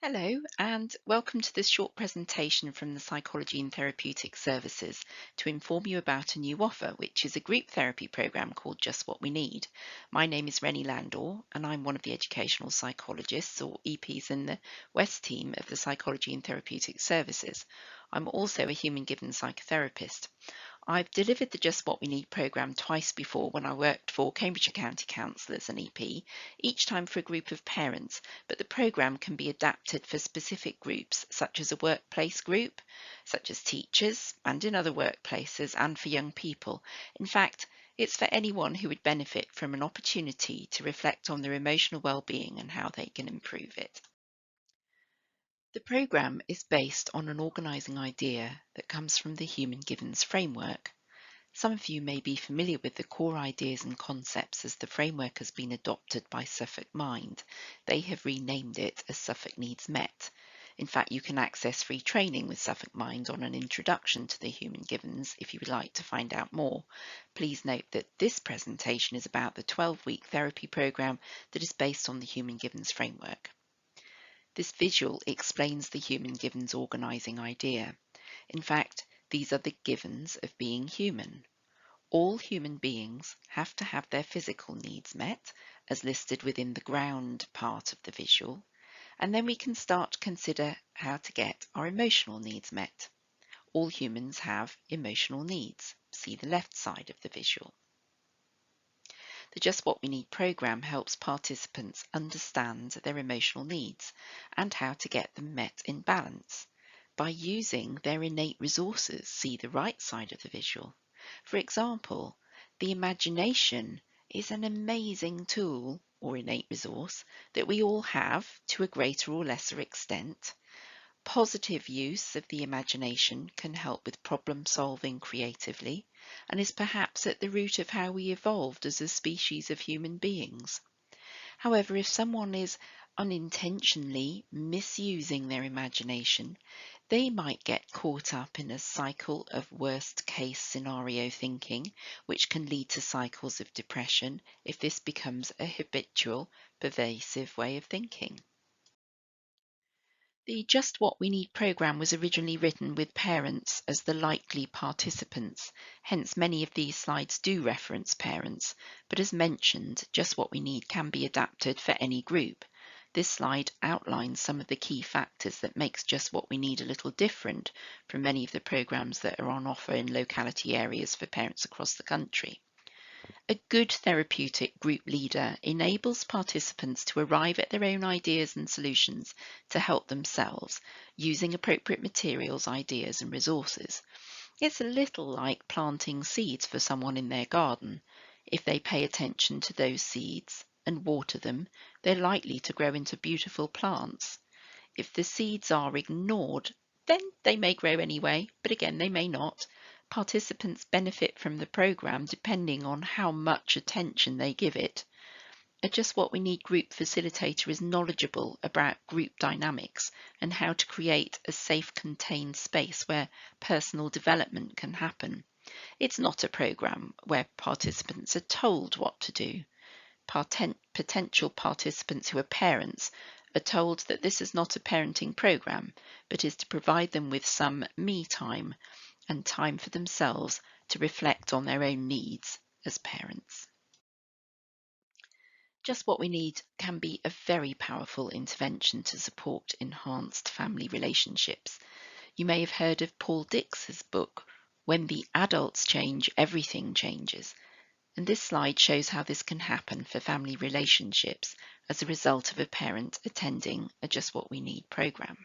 Hello, and welcome to this short presentation from the Psychology and Therapeutic Services to inform you about a new offer, which is a group therapy program called Just What We Need. My name is Rennie Landor, and I'm one of the educational psychologists or EPs in the West team of the Psychology and Therapeutic Services. I'm also a human given psychotherapist. I've delivered the Just What We Need programme twice before when I worked for Cambridgeshire County Council as an EP, each time for a group of parents, but the programme can be adapted for specific groups, such as a workplace group, such as teachers, and in other workplaces, and for young people. In fact, it's for anyone who would benefit from an opportunity to reflect on their emotional well-being and how they can improve it. The programme is based on an organising idea that comes from the Human Givens framework. Some of you may be familiar with the core ideas and concepts as the framework has been adopted by Suffolk Mind. They have renamed it as Suffolk Needs Met. In fact, you can access free training with Suffolk Mind on an introduction to the Human Givens if you would like to find out more. Please note that this presentation is about the 12-week therapy programme that is based on the Human Givens framework. This visual explains the Human Givens organising idea. In fact, these are the givens of being human. All human beings have to have their physical needs met, as listed within the ground part of the visual, and then we can start to consider how to get our emotional needs met. All humans have emotional needs. See the left side of the visual. The Just What We Need programme helps participants understand their emotional needs and how to get them met in balance by using their innate resources. See the right side of the visual. For example, the imagination is an amazing tool or innate resource that we all have to a greater or lesser extent. Positive use of the imagination can help with problem solving creatively and is perhaps at the root of how we evolved as a species of human beings. However, if someone is unintentionally misusing their imagination, they might get caught up in a cycle of worst case scenario thinking, which can lead to cycles of depression if this becomes a habitual, pervasive way of thinking. The Just What We Need programme was originally written with parents as the likely participants, hence many of these slides do reference parents, but as mentioned, Just What We Need can be adapted for any group. This slide outlines some of the key factors that makes Just What We Need a little different from many of the programmes that are on offer in locality areas for parents across the country. A good therapeutic group leader enables participants to arrive at their own ideas and solutions to help themselves, using appropriate materials, ideas, and resources. It's a little like planting seeds for someone in their garden. If they pay attention to those seeds and water them, they're likely to grow into beautiful plants. If the seeds are ignored, then they may grow anyway, but again, they may not. Participants benefit from the programme depending on how much attention they give it. A Just What We Need group facilitator is knowledgeable about group dynamics and how to create a safe, contained space where personal development can happen. It's not a programme where participants are told what to do. Potential participants who are parents are told that this is not a parenting programme, but is to provide them with some me time and time for themselves to reflect on their own needs as parents. Just What We Need can be a very powerful intervention to support enhanced family relationships. You may have heard of Paul Dix's book, When the Adults Change, Everything Changes. And this slide shows how this can happen for family relationships as a result of a parent attending a Just What We Need programme.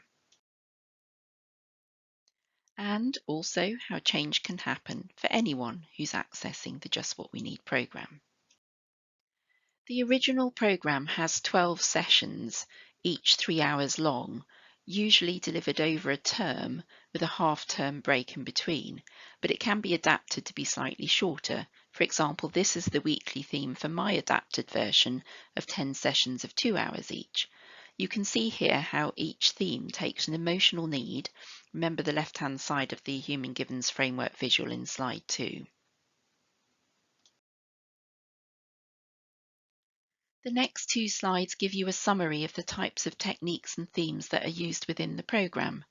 And also how change can happen for anyone who's accessing the Just What We Need programme. The original programme has 12 sessions, each 3 hours long, usually delivered over a term with a half-term break in between, but it can be adapted to be slightly shorter. For example, this is the weekly theme for my adapted version of 10 sessions of 2 hours each. You can see here how each theme takes an emotional need. Remember the left-hand side of the Human Givens framework visual in slide 2. The next two slides give you a summary of the types of techniques and themes that are used within the programme.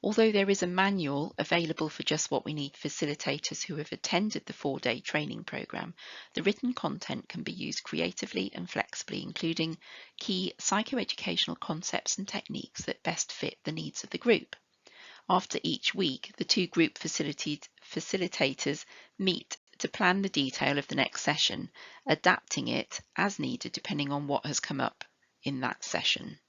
Although there is a manual available for Just What We Need facilitators who have attended the 4-day training programme, the written content can be used creatively and flexibly, including key psychoeducational concepts and techniques that best fit the needs of the group. After each week, the two group facilitators meet to plan the detail of the next session, adapting it as needed depending on what has come up in that session.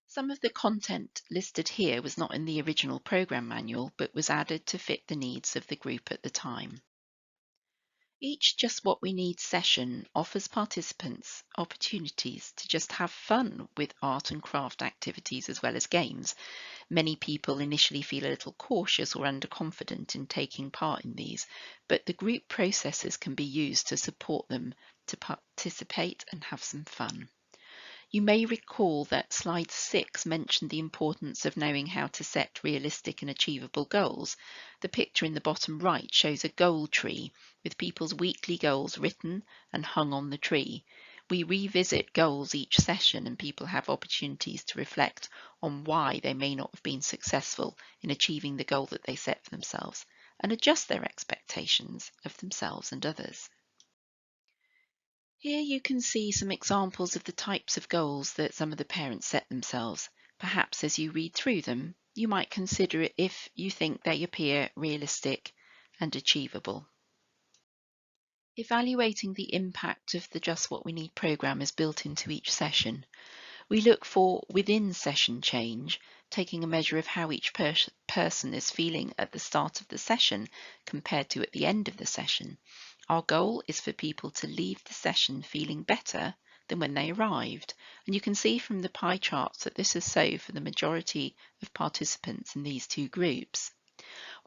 Some of the content listed here was not in the original program manual, but was added to fit the needs of the group at the time. Each Just What We Need session offers participants opportunities to just have fun with art and craft activities as well as games. Many people initially feel a little cautious or underconfident in taking part in these, but the group processes can be used to support them to participate and have some fun. You may recall that slide 6 mentioned the importance of knowing how to set realistic and achievable goals. The picture in the bottom right shows a goal tree with people's weekly goals written and hung on the tree. We revisit goals each session and people have opportunities to reflect on why they may not have been successful in achieving the goal that they set for themselves and adjust their expectations of themselves and others. Here you can see some examples of the types of goals that some of the parents set themselves. Perhaps as you read through them, you might consider it if you think they appear realistic and achievable. Evaluating the impact of the Just What We Need programme is built into each session. We look for within session change, taking a measure of how each person is feeling at the start of the session compared to at the end of the session. Our goal is for people to leave the session feeling better than when they arrived, and you can see from the pie charts that this is so for the majority of participants in these two groups.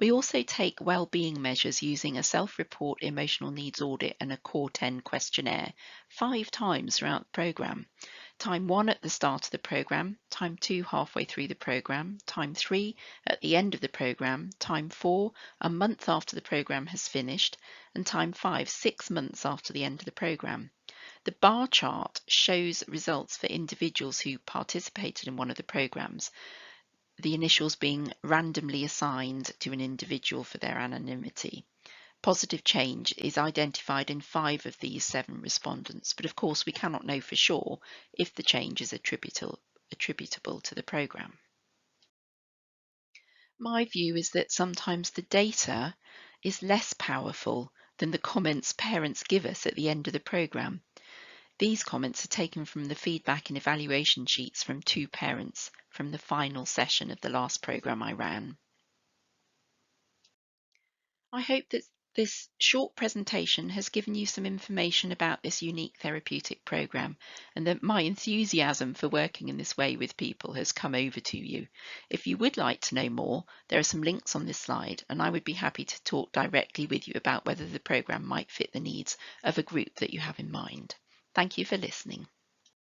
We also take well-being measures using a self-report emotional needs audit and a Core 10 questionnaire 5 times throughout the programme. Time 1 at the start of the programme, time 2 halfway through the programme, time 3 at the end of the programme, time 4 a month after the programme has finished, and time 5 6 months after the end of the programme. The bar chart shows results for individuals who participated in one of the programmes, the initials being randomly assigned to an individual for their anonymity. Positive change is identified in 5 of these 7 respondents, but of course we cannot know for sure if the change is attributable to the programme. My view is that sometimes the data is less powerful than the comments parents give us at the end of the programme. These comments are taken from the feedback and evaluation sheets from 2 parents from the final session of the last programme I ran. I hope that this short presentation has given you some information about this unique therapeutic programme and that my enthusiasm for working in this way with people has come over to you. If you would like to know more, there are some links on this slide and I would be happy to talk directly with you about whether the programme might fit the needs of a group that you have in mind. Thank you for listening.